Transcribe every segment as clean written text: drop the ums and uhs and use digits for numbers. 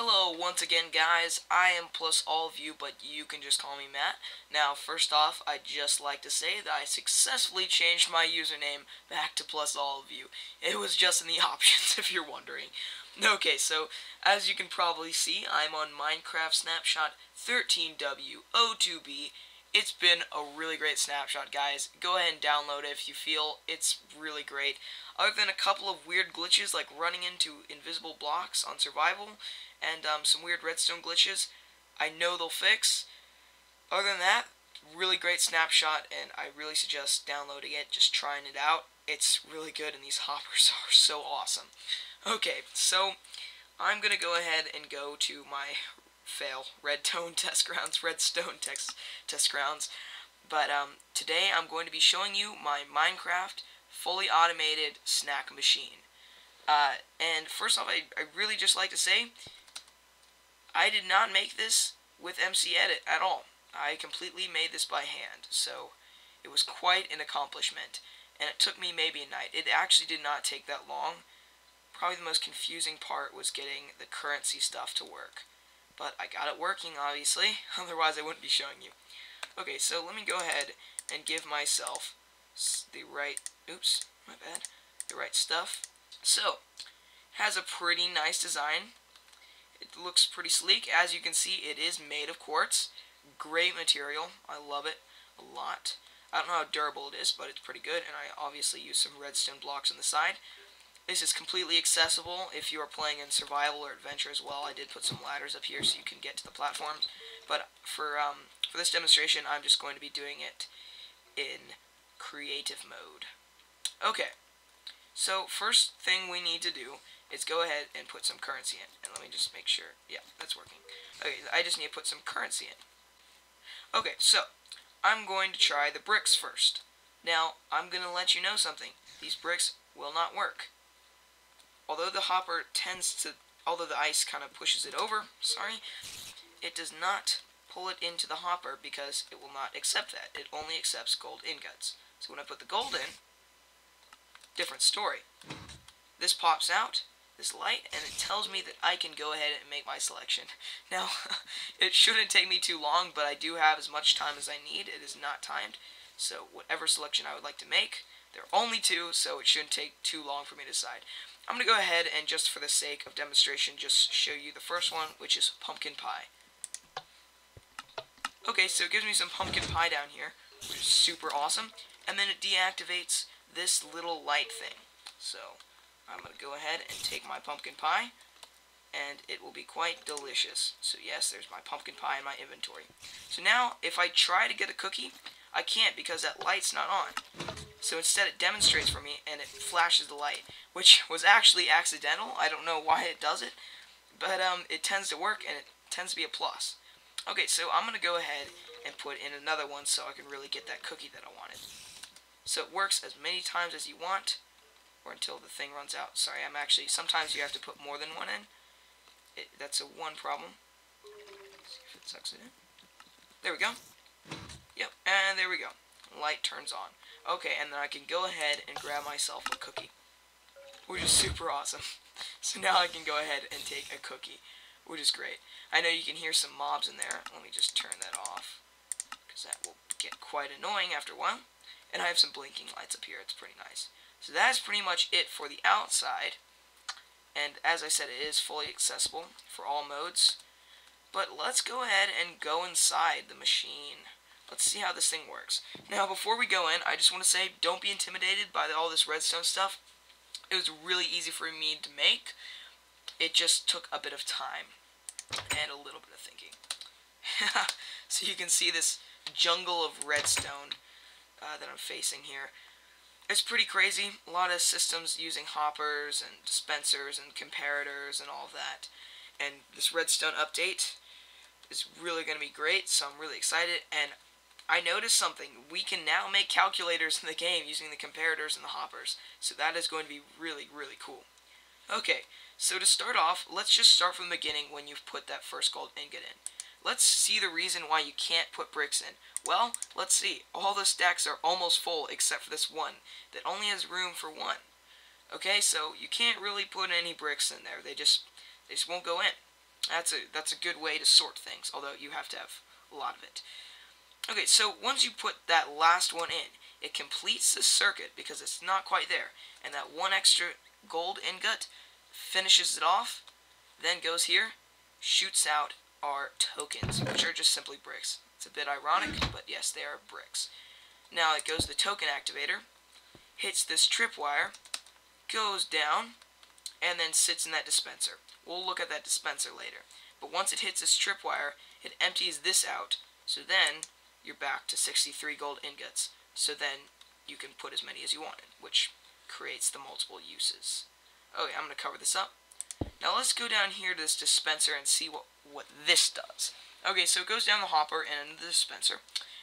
Hello once again, guys. I am plus all of you, but you can just call me Matt. Now, first off, I'd just like to say that I successfully changed my username back to plus all of you. It was just in the options, if you're wondering. Okay, so as you can probably see, I'm on Minecraft Snapshot 13W02B. It's been a really great snapshot, guys. Go ahead and download it if you feel it's really great. Other than a couple of weird glitches like running into invisible blocks on survival and some weird redstone glitches, I know they'll fix. Other than that, really great snapshot, and I really suggest downloading it, just trying it out. It's really good, and these hoppers are so awesome. Okay, so I'm going to go ahead and go to my redstone test grounds. But today I'm going to be showing you my Minecraft fully automated snack machine. And first off, I really just like to say, I did not make this with MC Edit at all. I completely made this by hand, so it was quite an accomplishment. And it took me maybe a night. It actually did not take that long. Probably the most confusing part was getting the currency stuff to work. But I got it working, obviously, otherwise I wouldn't be showing you. Okay, so let me go ahead and give myself the right, the right stuff. So, has a pretty nice design. It looks pretty sleek. As you can see, it is made of quartz. Great material. I love it a lot. I don't know how durable it is, but it's pretty good, and I obviously use some redstone blocks on the side. This is completely accessible if you are playing in survival or adventure as well. I did put some ladders up here so you can get to the platforms. But for this demonstration, I'm just going to be doing it in creative mode. Okay, so first thing we need to do is go ahead and put some currency in. And let me just make sure. Yeah, that's working. Okay, I just need to put some currency in. Okay, so I'm going to try the bricks first. Now, I'm going to let you know something. These bricks will not work. Although the ice kind of pushes it over, it does not pull it into the hopper because it will not accept that. It only accepts gold ingots. So when I put the gold in, different story. This pops out, this light, and it tells me that I can go ahead and make my selection. Now, it shouldn't take me too long, but I do have as much time as I need. It is not timed. So whatever selection I would like to make, there are only two, so it shouldn't take too long for me to decide. I'm going to go ahead and, just for the sake of demonstration, just show you the first one, which is pumpkin pie. Okay, so it gives me some pumpkin pie down here, which is super awesome, and then it deactivates this little light thing. So I'm going to go ahead and take my pumpkin pie, and it will be quite delicious. So yes, there's my pumpkin pie in my inventory. So now, if I try to get a cookie, I can't because that light's not on. So instead it demonstrates for me, and it flashes the light, which was actually accidental. I don't know why it does it, but it tends to work, and it tends to be a plus. Okay, so I'm going to go ahead and put in another one so I can really get that cookie that I wanted. So it works as many times as you want, or until the thing runs out. Sorry, sometimes you have to put more than one in. That's a one problem. Let's see if it sucks it in. There we go. Yep, and there we go. Light turns on. Okay, and then I can go ahead and grab myself a cookie, which is super awesome. So now I can go ahead and take a cookie, which is great. I know you can hear some mobs in there. Let me just turn that off, because that will get quite annoying after a while. And I have some blinking lights up here. It's pretty nice. So that's pretty much it for the outside. And as I said, it is fully accessible for all modes. But let's go ahead and go inside the machine. Let's see how this thing works. Now, before we go in, I just want to say, don't be intimidated by all this redstone stuff. It was really easy for me to make. It just took a bit of time and a little bit of thinking. So you can see this jungle of redstone that I'm facing here. It's pretty crazy. A lot of systems using hoppers and dispensers and comparators and all of that. And this redstone update is really going to be great, so I'm really excited. And I noticed something. We can now make calculators in the game using the comparators and the hoppers. So that is going to be really, really cool. Okay, so to start off, let's just start from the beginning when you've put that first gold ingot in. Let's see the reason why you can't put bricks in. Well, let's see. All the stacks are almost full except for this one that only has room for one. Okay, so you can't really put any bricks in there. They just won't go in. That's a good way to sort things, although you have to have a lot of it. Okay, so once you put that last one in, it completes the circuit because it's not quite there, and that one extra gold ingot finishes it off, then goes here, shoots out our tokens, which are just simply bricks. It's a bit ironic, but yes, they are bricks. Now it goes to the token activator, hits this tripwire, goes down, and then sits in that dispenser. We'll look at that dispenser later. But once it hits this tripwire, it empties this out, so then you're back to 63 gold ingots. So then you can put as many as you want in, which creates the multiple uses. Okay, I'm going to cover this up. Now let's go down here to this dispenser and see what this does. Okay, so it goes down the hopper and into the dispenser.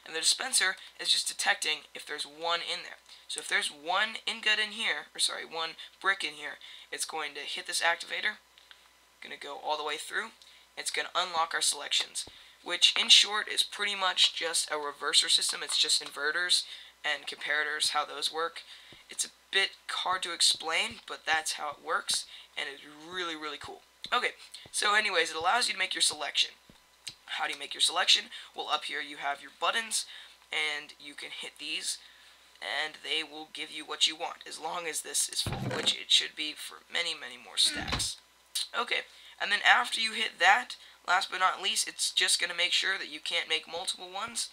And the dispenser is just detecting if there's one in there. So if there's one ingot in here, or sorry, one brick in here, it's going to hit this activator, going to go all the way through. It's going to unlock our selections, which in short is pretty much just a reverser system. It's just inverters and comparators, how those work. It's a bit hard to explain, but that's how it works, and it's really, really cool. Okay, so anyways, it allows you to make your selection. How do you make your selection? Well, up here you have your buttons, and you can hit these, and they will give you what you want, as long as this is full, which it should be for many, many more stacks. Okay, and then after you hit that, last but not least, it's just going to make sure that you can't make multiple ones,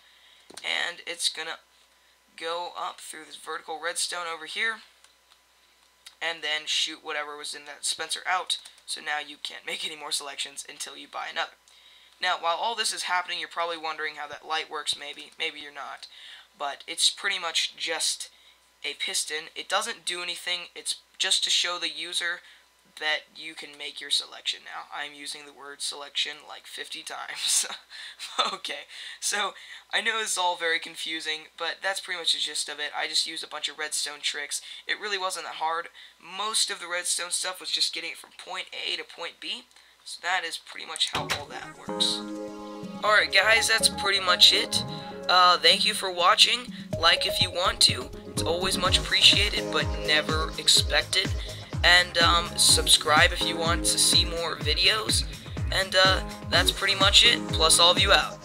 and it's going to go up through this vertical redstone over here, and then shoot whatever was in that dispenser out, so now you can't make any more selections until you buy another. Now, while all this is happening, you're probably wondering how that light works, maybe you're not, but it's pretty much just a piston. It doesn't do anything, it's just to show the user that you can make your selection. Now, I'm using the word selection like 50 times. Okay, so I know this is all very confusing, but that's pretty much the gist of it. I just used a bunch of redstone tricks. It really wasn't that hard. Most of the redstone stuff was just getting it from point A to point B, so that is pretty much how all that works. Alright guys, that's pretty much it. Thank you for watching. Like if you want to. It's always much appreciated, but never expected. And subscribe if you want to see more videos. And that's pretty much it. Plus all of you out.